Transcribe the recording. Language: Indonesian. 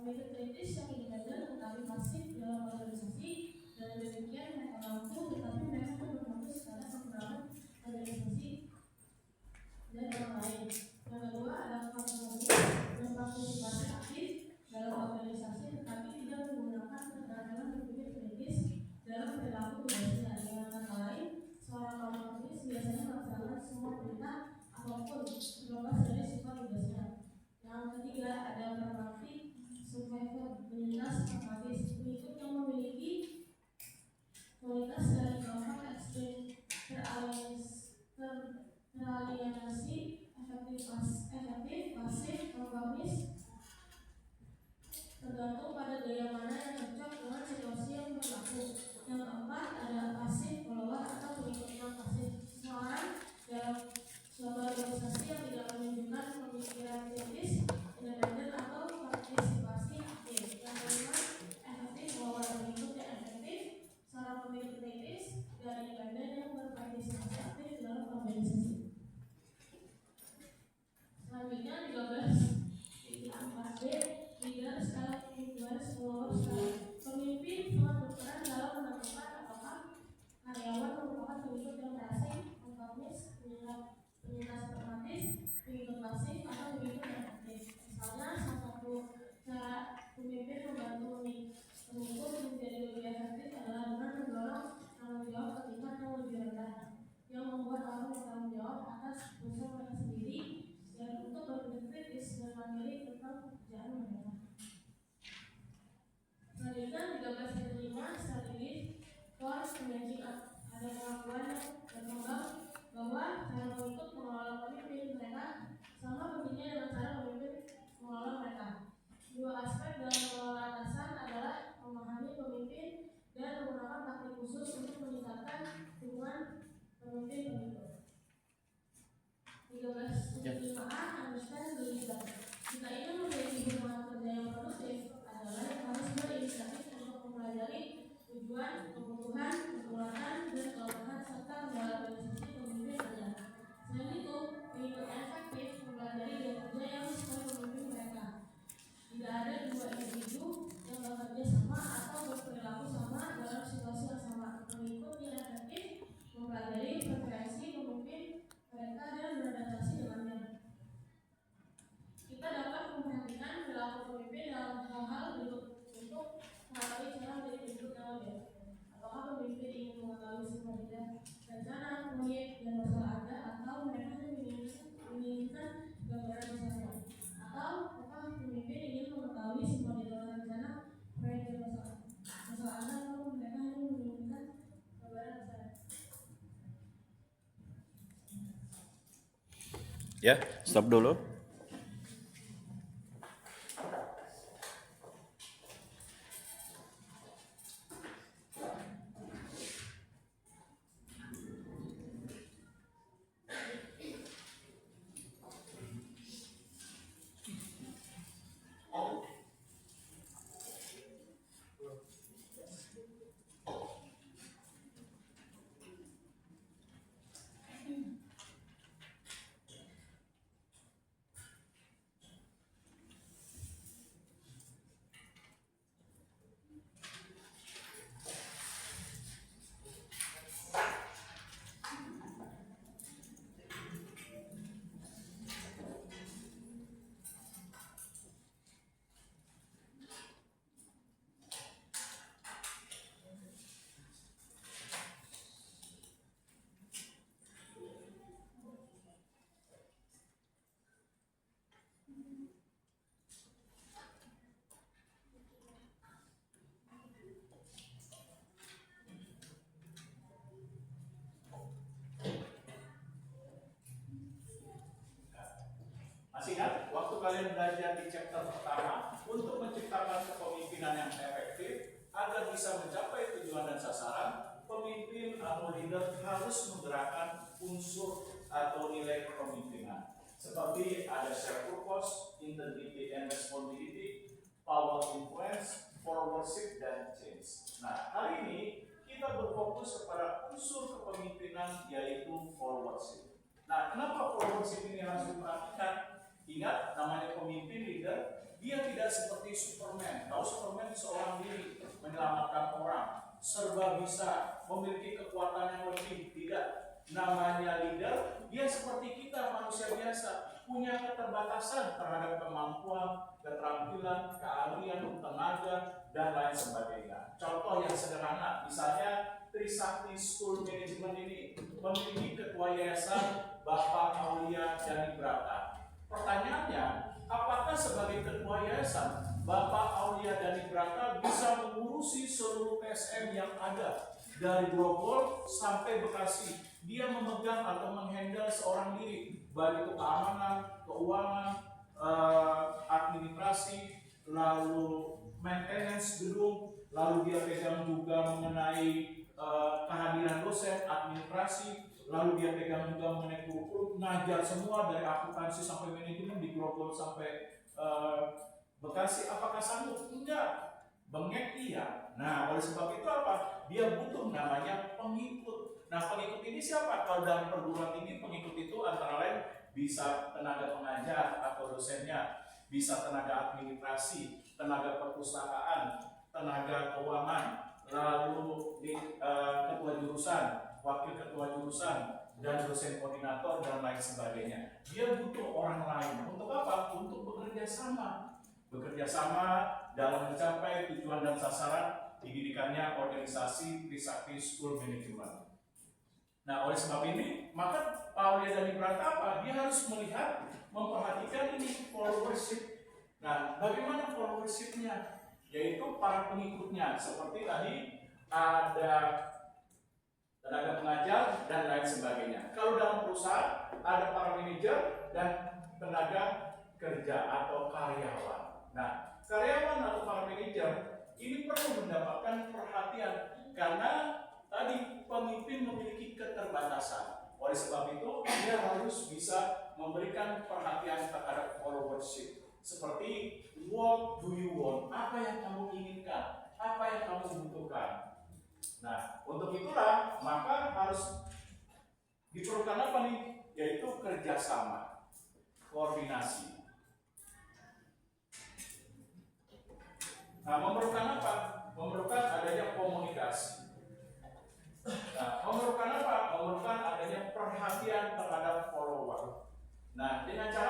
pemimpin kritis yang independen tetapi pasif dalam organisasi. Dan demikian mereka mampu tetapi mereka berfokus pada pengembangan organisasi dan orang lain. Yang kedua adalah kontribusi dan partisipasi aktif dalam organisasi tetapi tidak menggunakan keterampilan berpikir kritis dalam perilaku tugasnya. Dengan kata lain, seorang komunis biasanya melaksanakan semua perintah apapun terlepas dari sifat tugasnya. Yang ketiga ada pragmatik survivor penyintas pragmatis, pengikut yang memiliki kualitas dari kelompok ekstrim teralienasi efektif pasif konformis tergantung pada gaya mana yang cocok dengan situasi yang berlaku. Yang keempat ada pasif follower atau pengikut yang pasif, seseorang dalam suatu organisasi yang tidak menunjukkan pemikiran kritis, independen atau partisipasi aktif. Yang kelima efektif follower, pengikut yang efektif, seorang pengikut kritis dan independen yang berpartisipasi aktif dalam organisasi. Selanjutnya 13.4b leader skala influence follower skala. Pemimpin sangat berperan dalam menentukan apakah karyawan merupakan pengikut yang pasif, konformis, penyintas pragmatis, pengikut pasif atau pengikut yang aktif. Misalnya salah satu cara pemimpin membantu pengikut menjadi lebih efektif adalah dengan mendorong tanggung jawab ketika yang lebih rendah, yang membuat orang bertanggung jawab atas dosa mereka sendiri dan untuk berpikir kritis dan mandiri tentang pekerjaan mereka. Selanjutnya 13.5 strategi for managing up. Ada pengakuan yang berkembang bahwa cara mengikut mengelola pemimpin mereka sama pentingnya dengan cara pemimpin mengelola mereka. Dua aspek dalam mengelola atasan adalah memahami pemimpin dan menggunakan taktik khusus untuk meningkatkan hubungan pemimpin-pengikut. 13.5a understand the leader. Jika ingin memiliki hubungan kerja yang produktif adalah yang harus berinisiatif untuk mempelajari tujuan, kebutuhan, kekuatan, dan kelemahan serta organisasi pemimpin Anda. Selain itu, pengikut efektif mempelajari gaya kerja yang sesuai pemimpin mereka. Tidak ada dua individu yang bekerja sama atau berperilaku sama dalam situasi yang sama. Pengikut yang efektif mempelajari preferensi pemimpin mereka dan beradaptasi dengannya. Kita dapat memperhatikan perilaku pemimpin dalam hal-hal berikut untuk mengetahui cara menjadi pengikut yang lebih. Apakah pemimpin ingin mengetahui semua detail rencana, proyek, dan masalah Anda, atau mereka hanya menginginkan gambaran besarnya? Atau apakah pemimpin ingin mengetahui semua detail rencana, proyek, dan masalah Anda, atau mereka hanya menginginkan gambaran besarnya? Ya, stop dulu. Masih ingat waktu kalian belajar di chapter pertama untuk menciptakan kepemimpinan yang efektif agar bisa mencapai tujuan dan sasaran, pemimpin atau leader harus menggerakkan unsur atau nilai kepemimpinan seperti ada share purpose, integrity and responsibility, power influence, followership, dan change. Nah, hari ini kita berfokus kepada unsur kepemimpinan yaitu followership. Nah, kenapa followership ini harus diperhatikan? Ingat, namanya pemimpin leader Dia tidak seperti Superman. Tahu Superman seorang diri menyelamatkan orang, serba bisa, memiliki kekuatan yang lebih. Tidak. Namanya leader, dia seperti kita manusia biasa, punya keterbatasan terhadap kemampuan, keterampilan, keahlian, tenaga, dan lain sebagainya. Contoh yang sederhana, misalnya Trisakti School Management ini memiliki ketua yayasan Bapak Aulia Danibrata. Pertanyaannya, apakah sebagai ketua yayasan Bapak Aulia Danibrata bisa mengurusi seluruh TSM yang ada dari Grogol sampai Bekasi? Dia memegang atau menghandle seorang diri, baik itu keamanan, keuangan, administrasi, lalu maintenance gedung, lalu dia pegang juga mengenai kehadiran dosen, administrasi, lalu dia pegang juga mengenai kurikulum, ngajar semua dari akuntansi sampai manajemen di Grogol sampai Bekasi. Apakah sanggup? Enggak. Bengek iya. Nah, oleh sebab itu apa? Dia butuh namanya pengikut. Nah, pengikut ini siapa? Kalau dalam perguruan tinggi, pengikut itu antara lain bisa tenaga pengajar atau dosennya, bisa tenaga administrasi, tenaga perpustakaan, tenaga keuangan, lalu ketua jurusan, wakil ketua jurusan, dan dosen koordinator dan lain sebagainya. Dia butuh orang lain. Untuk apa? Untuk bekerja sama. Bekerja sama dalam mencapai tujuan dan sasaran didikannya organisasi Trisakti School Management. Nah, oleh sebab ini, maka Pak Aulia Danibrata apa? Dia harus melihat, memperhatikan ini followership. Nah, bagaimana followershipnya? Yaitu para pengikutnya. Seperti tadi ada tenaga pengajar dan lain sebagainya. Kalau dalam perusahaan ada para manajer dan tenaga kerja atau karyawan. Nah, karyawan atau para manajer ini perlu mendapatkan perhatian karena tadi pemimpin memiliki keterbatasan. Oleh sebab itu, dia harus bisa memberikan perhatian terhadap followership. Seperti, what do you want? Apa yang kamu inginkan? Apa yang kamu butuhkan? Nah, untuk itulah, maka harus diperlukan apa nih? Yaitu kerjasama, koordinasi. Nah, memerlukan apa? Memerlukan adanya komunikasi. Nah, memerlukan apa? Memerlukan adanya perhatian terhadap follower. Nah, dengan cara